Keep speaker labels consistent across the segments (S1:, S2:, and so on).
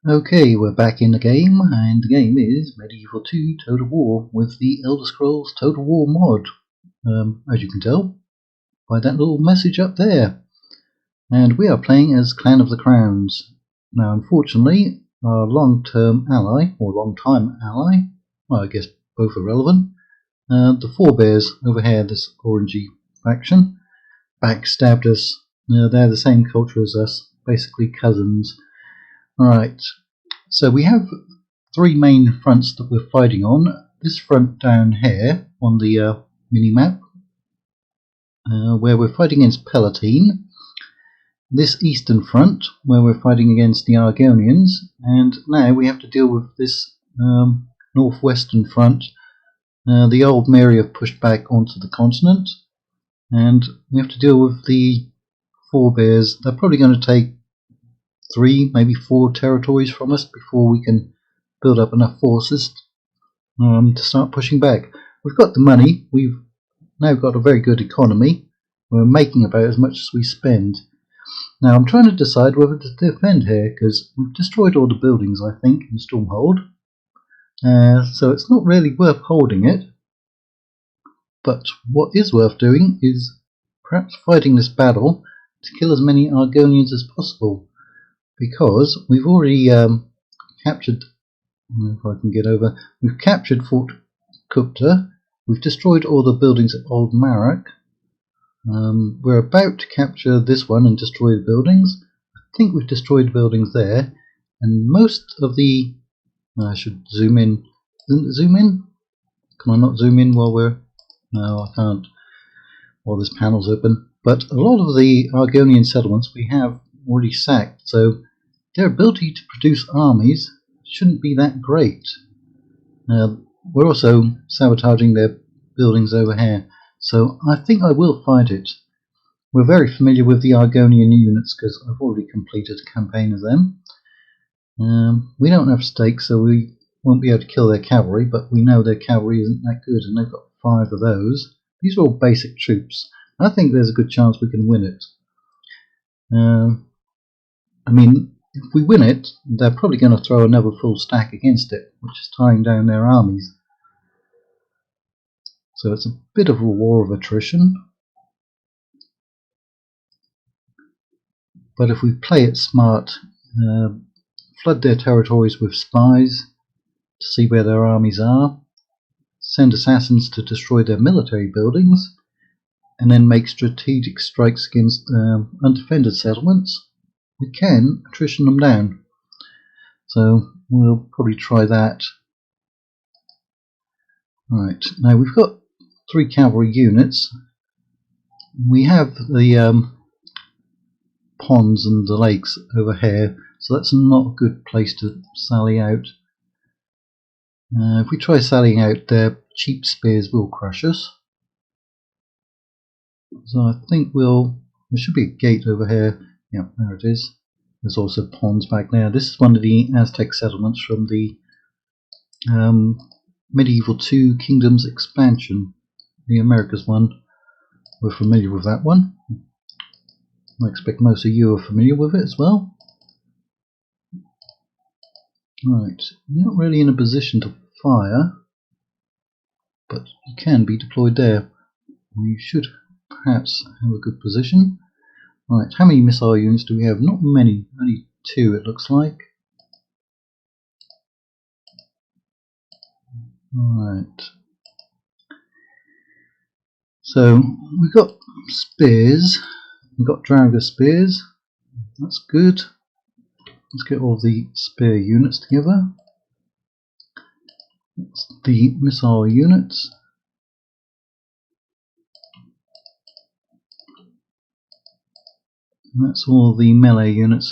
S1: Okay, we're back in the game, and the game is Medieval 2 Total War with the Elder Scrolls Total War mod, as you can tell by that little message up there. And we are playing as Clan of the Crowns. Now, unfortunately, our long-term ally, or long-time ally, well, I guess both are relevant, the Forebears over here, this orangey faction, backstabbed us. They're the same culture as us, basically cousins. Alright, so we have three main fronts that we're fighting on. This front down here on the mini-map, where we're fighting against Palatine. This eastern front, where we're fighting against the Argonians. And now we have to deal with this northwestern front. The old Mary have pushed back onto the continent. And we have to deal with the Forebears. They're probably going to take 3, maybe 4 territories from us before we can build up enough forces to start pushing back. We've got the money, we've now got a very good economy, we're making about as much as we spend. Now I'm trying to decide whether to defend here, because we've destroyed all the buildings I think in Stormhold, so it's not really worth holding it. But what is worth doing is perhaps fighting this battle to kill as many Argonians as possible, because we've already captured, if I can get over, we've captured Fort Kupta, we've destroyed all the buildings at Old Marak, we're about to capture this one and destroy the buildings. I think we've destroyed the buildings there, and most of the, I should zoom in, zoom in? Can I not zoom in while we're, no I can't, while this panel's open, but a lot of the Argonian settlements we have already sacked, so their ability to produce armies shouldn't be that great. We're also sabotaging their buildings over here, so I think I will fight it. We're very familiar with the Argonian units because I've already completed a campaign of them. We don't have stakes, so we won't be able to kill their cavalry, but we know their cavalry isn't that good, and they've got 5 of those. These are all basic troops. I think there's a good chance we can win it. I mean, if we win it, they're probably going to throw another full stack against it, which is tying down their armies. So it's a bit of a war of attrition. But if we play it smart, flood their territories with spies to see where their armies are, send assassins to destroy their military buildings, and then make strategic strikes against undefended settlements, we can attrition them down. So we'll probably try that. Right, now we've got 3 cavalry units. We have the ponds and the lakes over here, so that's not a good place to sally out. If we try sallying out, their cheap spears will crush us. So I think there should be a gate over here. Yeah, there it is. There's also ponds back there. This is one of the Aztec settlements from the Medieval 2 Kingdoms expansion, the Americas one. We're familiar with that one. I expect most of you are familiar with it as well. Right, you're not really in a position to fire, but you can be deployed there. You should perhaps have a good position. Right, how many missile units do we have? Not many, only 2 it looks like. Right. So we've got spears, we've got Draugr spears, that's good. Let's get all the spear units together. That's the missile units. And that's all the melee units.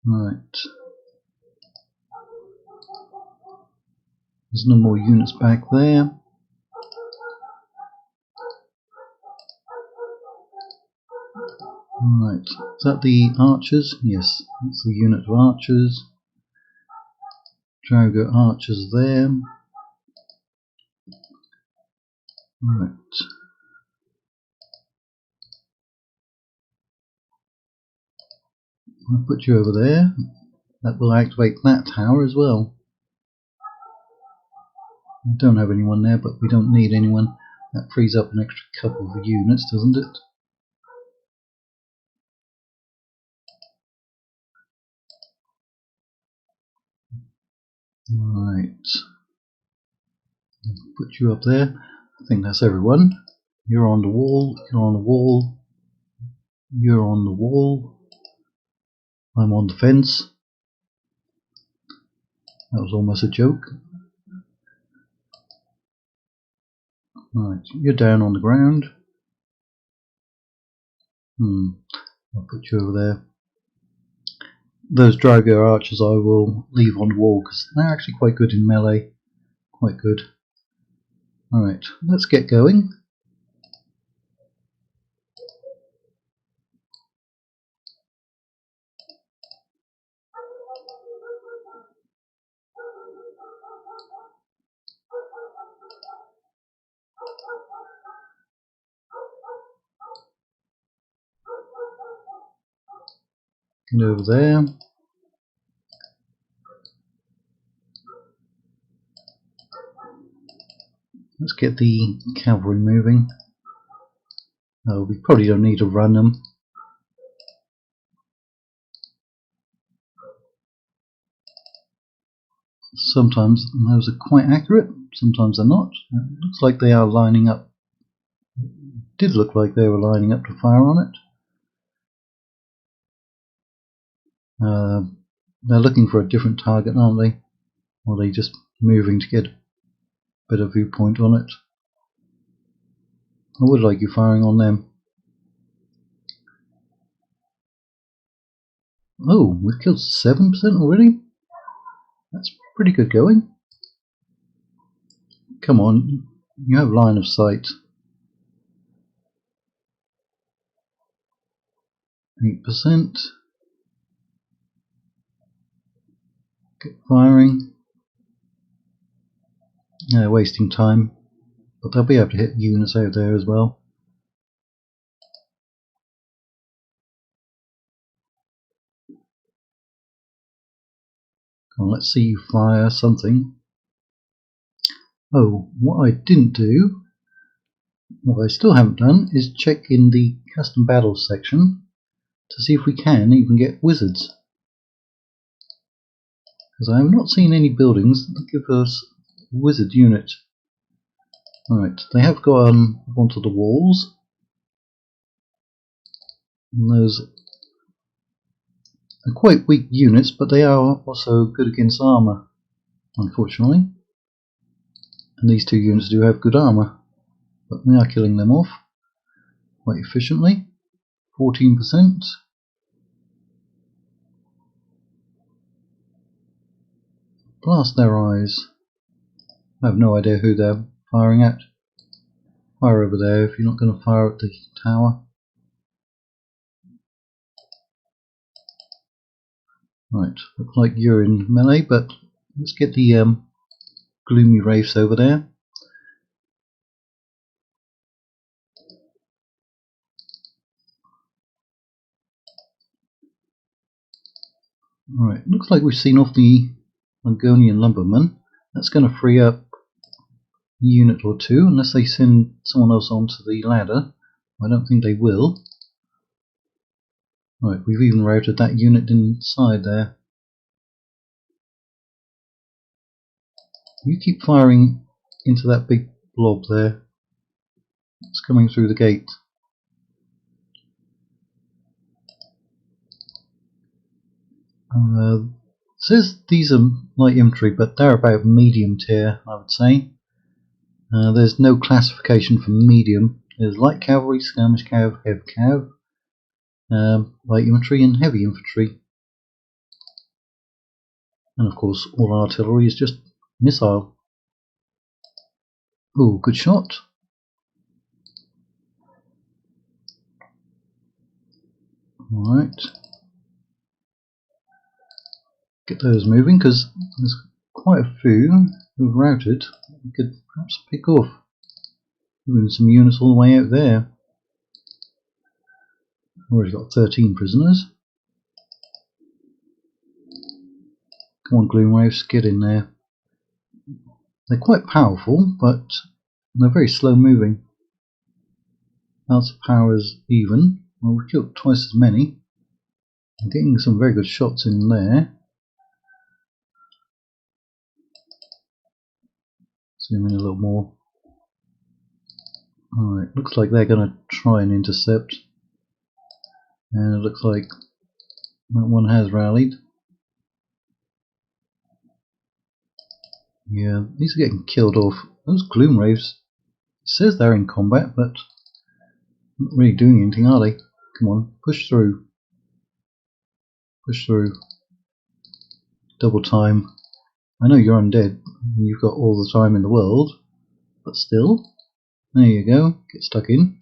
S1: Right. There's no more units back there. Right, is that the archers? Yes, that's the unit of archers. Draugr archers there. Right. I'll put you over there. that will activate that tower as well. I don't have anyone there, but we don't need anyone. That frees up an extra couple of units, doesn't it? Right. Put you up there. I think that's everyone. You're on the wall, you're on the wall, you're on the wall. I'm on the fence. That was almost a joke. Right, you're down on the ground. I'll put you over there. Those Drago archers I will leave on the wall because they're actually quite good in melee. Quite good. Alright, let's get going. Get over there. Let's get the cavalry moving. Oh, we probably don't need to run them. Sometimes those are quite accurate, sometimes they're not. It looks like they are lining up. It did look like they were lining up to fire on it. They're looking for a different target, aren't they? Or are they just moving to get a better viewpoint on it? I would like you firing on them. Oh, we've killed 7% already? That's pretty good going. Come on, you have line of sight. 8%. Get firing. Yeah, wasting time. But they'll be able to hit units out there as well. Come on, let's see you fire something. Oh, what I didn't do, what I still haven't done, is check in the custom battles section to see if we can even get wizards. Because I have not seen any buildings that give us wizard unit. Alright, they have gone onto the walls. And those are quite weak units, but they are also good against armour, unfortunately. And these two units do have good armour, but we are killing them off quite efficiently. 14%. Blast their eyes. I have no idea who they're firing at. Fire over there if you're not going to fire at the tower. Right, looks like you're in melee, but let's get the gloomy wraiths over there. Alright, looks like we've seen off the Mongolian lumberman. That's going to free up a unit or two, unless they send someone else onto the ladder. I don't think they will. Right, we've even routed that unit inside there. You keep firing into that big blob there. It's coming through the gate. Says these are light infantry, but they're about medium tier, I would say. There's no classification for medium. There's light cavalry, skirmish cav, heavy cav, light infantry and heavy infantry. And of course all artillery is just missile. Oh, good shot. Alright. Get those moving, because there's quite a few who've routed. We could perhaps pick off. Moving some units all the way out there. Already got 13 prisoners. Come on, Gloomwraiths, get in there. They're quite powerful, but they're very slow moving. Balance of power is even. Well, we've killed twice as many. I'm getting some very good shots in there. Zoom in a little more. Alright, looks like they're going to try and intercept. And it looks like that one has rallied. Yeah, these are getting killed off. Those Gloomwraiths, it says they're in combat, but not really doing anything, are they? Come on, push through. Push through. Double time. I know you're undead, and you've got all the time in the world, but still. There you go, get stuck in.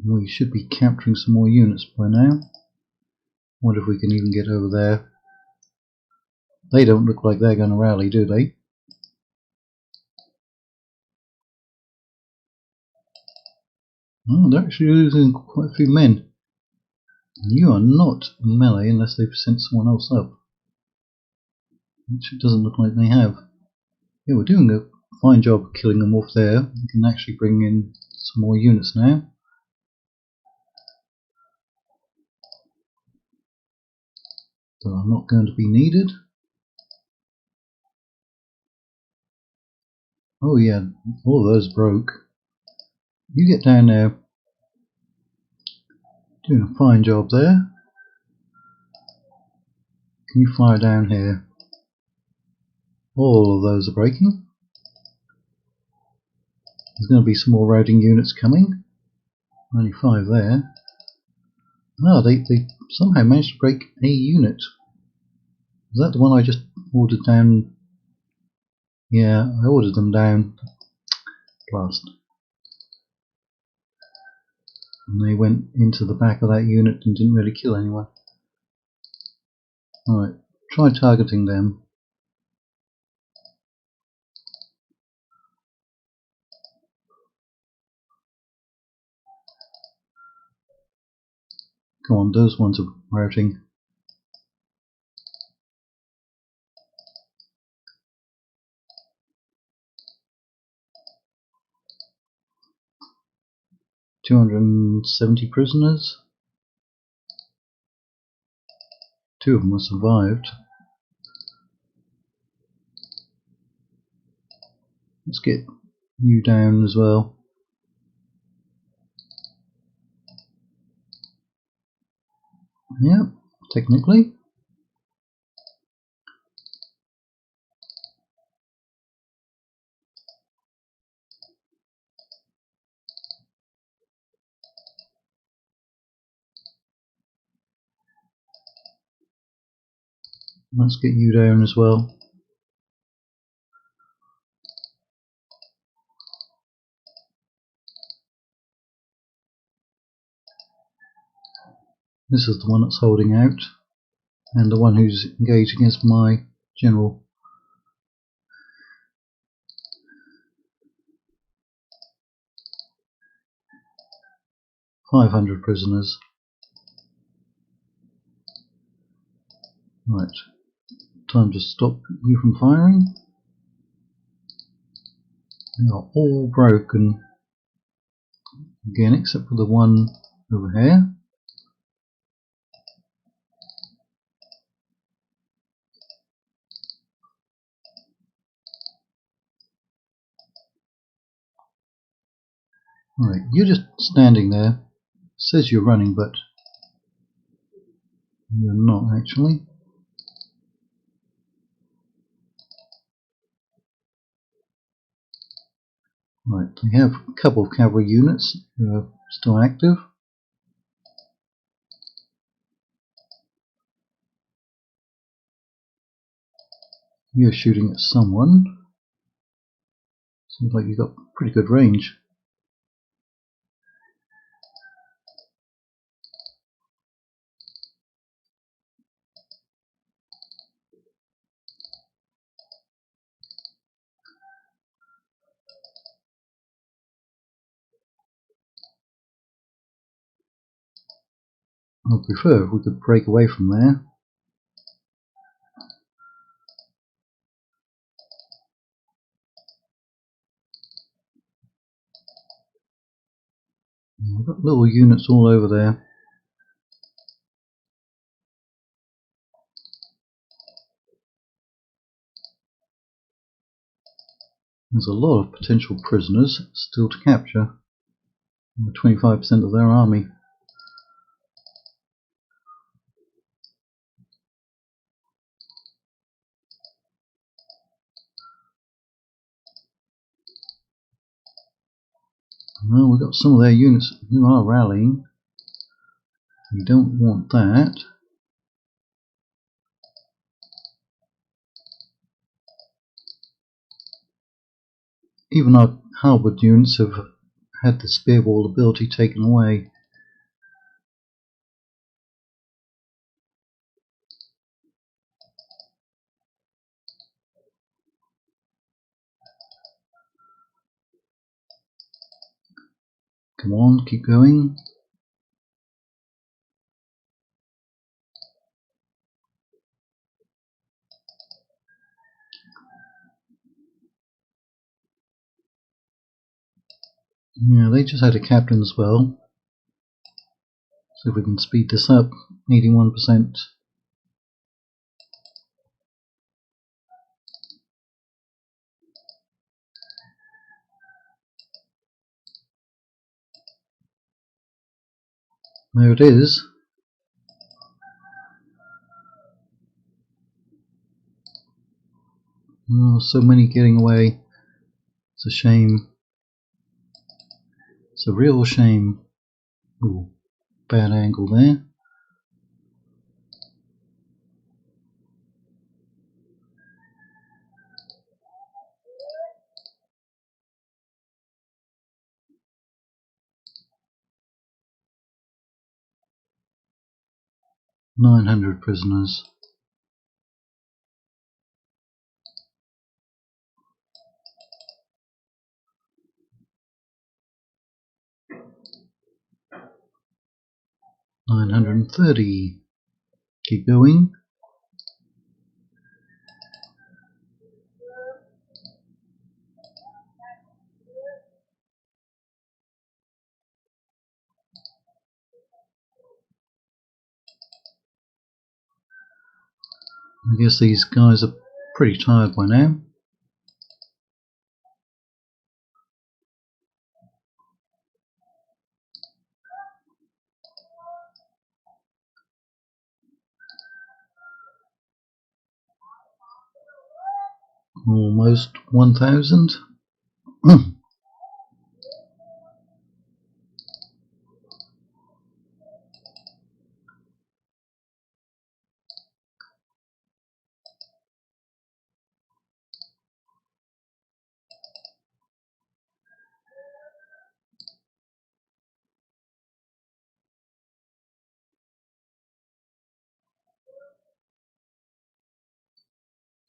S1: We should be capturing some more units by now. Wonder if we can even get over there. They don't look like they're going to rally, do they? Oh, they're actually losing quite a few men. You are not in melee unless they've sent someone else up. Which it doesn't look like they have. Yeah, we're doing a fine job of killing them off there. We can actually bring in some more units now. That are not going to be needed. Oh yeah, all of those broke. You get down there. Doing a fine job there. Can you fire down here? All of those are breaking. There's going to be some more routing units coming. Only 5 there. No, they somehow managed to break a unit. Is that the one I just ordered down? Yeah, I ordered them down. Blast. And they went into the back of that unit and didn't really kill anyone. Alright, try targeting them. Come on, those ones are routing. "270 prisoners. 2 of them have survived. Let's get you down as well. Yeah, technically. Let's get you down as well. This is the one that's holding out, and the one who's engaged against my general. "500 prisoners. Right, time to stop you from firing. They are all broken again, except for the one over here. Alright, you're just standing there. It says you're running, but you're not actually. Right, we have a couple of cavalry units who are still active. You're shooting at someone. Seems like you've got pretty good range. I'd prefer if we could break away from there. We've got little units all over there. There's a lot of potential prisoners still to capture. 25% of their army. Well, we've got some of their units who are rallying. We don't want that. Even our halberd units have had the spearball ability taken away. Come on, keep going. Yeah, they just had a captain as well. So if we can speed this up, 81%. There it is. Oh, so many getting away. It's a shame. It's a real shame. Ooh, bad angle there. "900 prisoners. "930. Keep going. I guess these guys are pretty tired by now. Almost 1,000.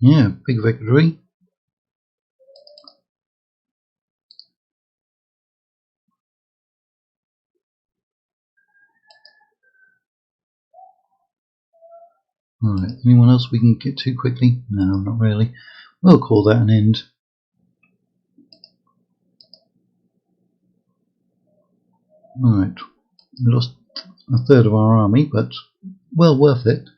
S1: Yeah, big victory. Alright, anyone else we can get to quickly? No, not really. We'll call that an end. Alright, we lost a third of our army, but well worth it.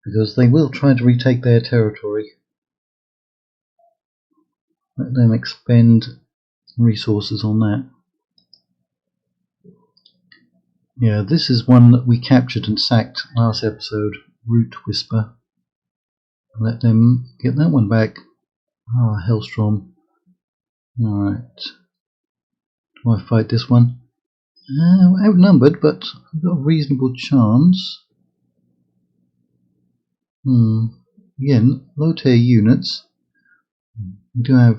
S1: Because they will try to retake their territory. Let them expend resources on that. Yeah, this is one that we captured and sacked last episode, Root Whisper. Let them get that one back. Ah, Hellstrom. Alright. Do I fight this one? Outnumbered, but I've got a reasonable chance. Again, low tier units. We do have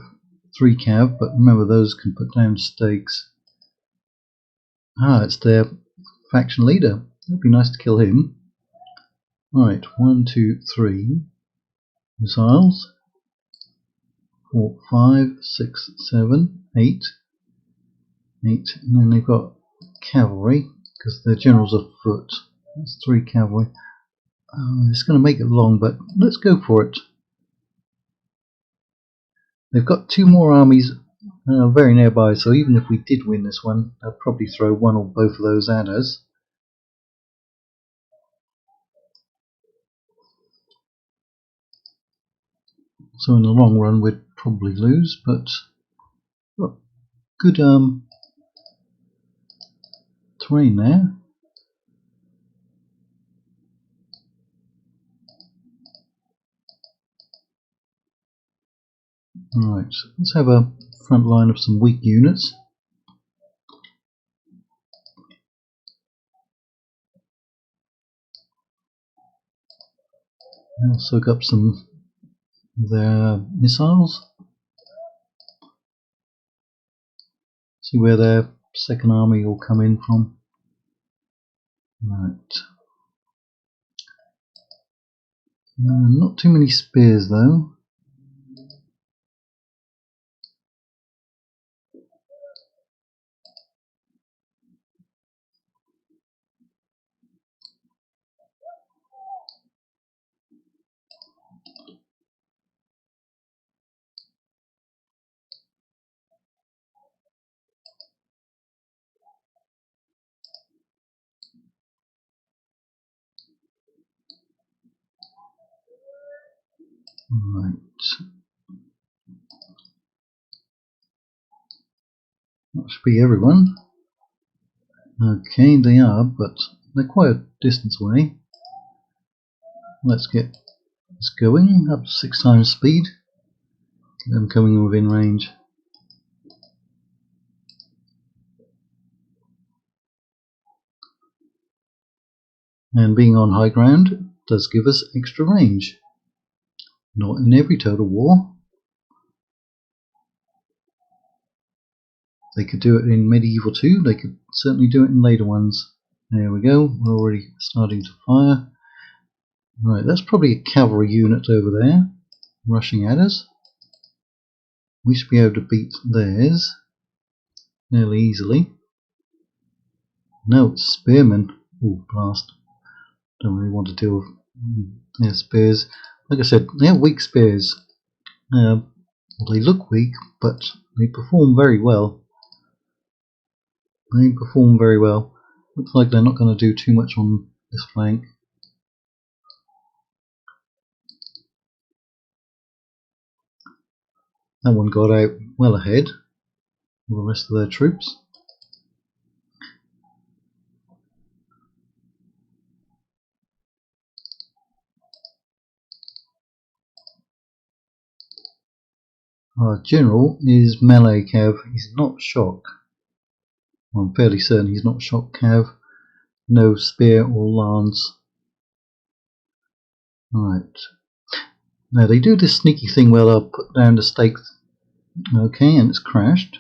S1: 3 cav, but remember those can put down stakes. Ah, it's their faction leader. That'd be nice to kill him. Alright, 1, 2, 3 missiles. 4, 5, 6, 7, 8. 8. And then they've got cavalry, because their generals are foot. That's 3 cavalry. It's going to make it long, but let's go for it. They've got 2 more armies very nearby, so even if we did win this one, they'll probably throw one or both of those at us. So in the long run we'd probably lose, but got good terrain there. Right, so let's have a front line of some weak units. I'll soak up some of their missiles. See where their second army will come in from. Right. Not too many spears though. Right. That should be everyone. Okay, they are, but they're quite a distance away. Let's get this going, up to 6 times speed. Get them coming within range. And being on high ground does give us extra range. Not in every Total War. They could do it in Medieval 2, they could certainly do it in later ones. There we go, we're already starting to fire. Right, that's probably a cavalry unit over there, rushing at us. We should be able to beat theirs fairly easily. No, it's spearmen. Ooh, blast. Don't really want to deal with their spears. Like I said, they're weak spears. Well, they look weak, but they perform very well. They perform very well. Looks like they're not going to do too much on this flank. That one got out well ahead of the rest of their troops. Our general is melee cav. He's not shock. Well, I'm fairly certain he's not shock cav. No spear or lance. Right. Now they do this sneaky thing where they'll put down the stakes. Okay, and it's crashed.